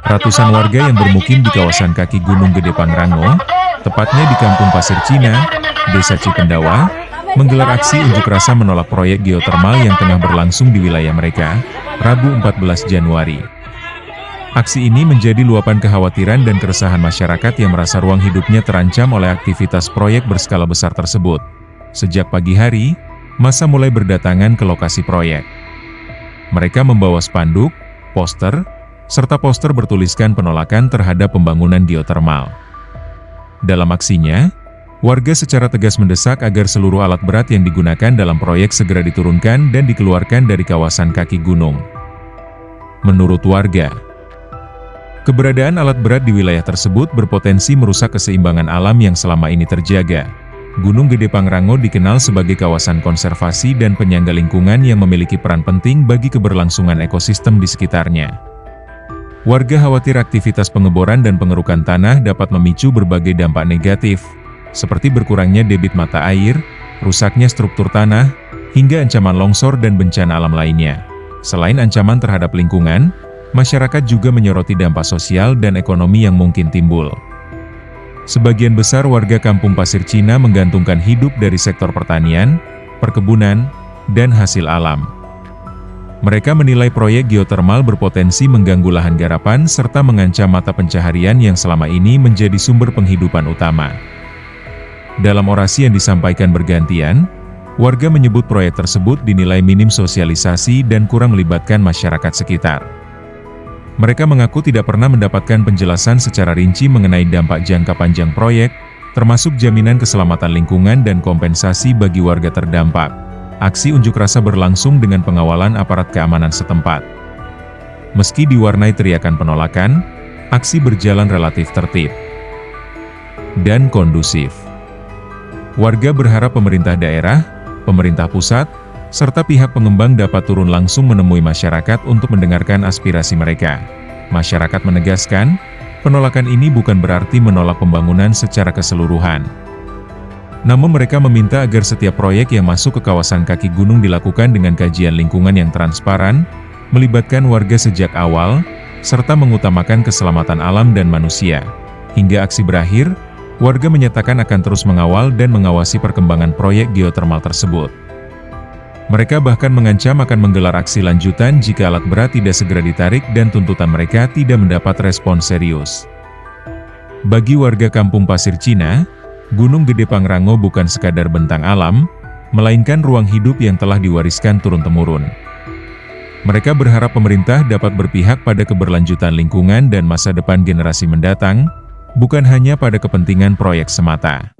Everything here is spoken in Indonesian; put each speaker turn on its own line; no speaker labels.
Ratusan warga yang bermukim di kawasan kaki Gunung Gede Pangrango, tepatnya di Kampung Pasir Cina, Desa Cipendawa, menggelar aksi unjuk rasa menolak proyek geotermal yang tengah berlangsung di wilayah mereka, Rabu 14 Januari. Aksi ini menjadi luapan kekhawatiran dan keresahan masyarakat yang merasa ruang hidupnya terancam oleh aktivitas proyek berskala besar tersebut. Sejak pagi hari, massa mulai berdatangan ke lokasi proyek. Mereka membawa spanduk, poster, serta poster bertuliskan penolakan terhadap pembangunan geotermal. Dalam aksinya, warga secara tegas mendesak agar seluruh alat berat yang digunakan dalam proyek segera diturunkan dan dikeluarkan dari kawasan kaki gunung. Menurut warga, keberadaan alat berat di wilayah tersebut berpotensi merusak keseimbangan alam yang selama ini terjaga. Gunung Gede Pangrango dikenal sebagai kawasan konservasi dan penyangga lingkungan yang memiliki peran penting bagi keberlangsungan ekosistem di sekitarnya. Warga khawatir aktivitas pengeboran dan pengerukan tanah dapat memicu berbagai dampak negatif, seperti berkurangnya debit mata air, rusaknya struktur tanah, hingga ancaman longsor dan bencana alam lainnya. Selain ancaman terhadap lingkungan, masyarakat juga menyoroti dampak sosial dan ekonomi yang mungkin timbul. Sebagian besar warga Kampung Pasir Cina menggantungkan hidup dari sektor pertanian, perkebunan, dan hasil alam. Mereka menilai proyek geotermal berpotensi mengganggu lahan garapan serta mengancam mata pencaharian yang selama ini menjadi sumber penghidupan utama. Dalam orasi yang disampaikan bergantian, warga menyebut proyek tersebut dinilai minim sosialisasi dan kurang melibatkan masyarakat sekitar. Mereka mengaku tidak pernah mendapatkan penjelasan secara rinci mengenai dampak jangka panjang proyek, termasuk jaminan keselamatan lingkungan dan kompensasi bagi warga terdampak. Aksi unjuk rasa berlangsung dengan pengawalan aparat keamanan setempat. Meski diwarnai teriakan penolakan, aksi berjalan relatif tertib dan kondusif. Warga berharap pemerintah daerah, pemerintah pusat, serta pihak pengembang dapat turun langsung menemui masyarakat untuk mendengarkan aspirasi mereka. Masyarakat menegaskan, penolakan ini bukan berarti menolak pembangunan secara keseluruhan. Namun mereka meminta agar setiap proyek yang masuk ke kawasan kaki gunung dilakukan dengan kajian lingkungan yang transparan, melibatkan warga sejak awal, serta mengutamakan keselamatan alam dan manusia. Hingga aksi berakhir, warga menyatakan akan terus mengawal dan mengawasi perkembangan proyek geotermal tersebut. Mereka bahkan mengancam akan menggelar aksi lanjutan jika alat berat tidak segera ditarik dan tuntutan mereka tidak mendapat respon serius. Bagi warga Kampung Pasir Cina, Gunung Gede Pangrango bukan sekadar bentang alam, melainkan ruang hidup yang telah diwariskan turun-temurun. Mereka berharap pemerintah dapat berpihak pada keberlanjutan lingkungan dan masa depan generasi mendatang, bukan hanya pada kepentingan proyek semata.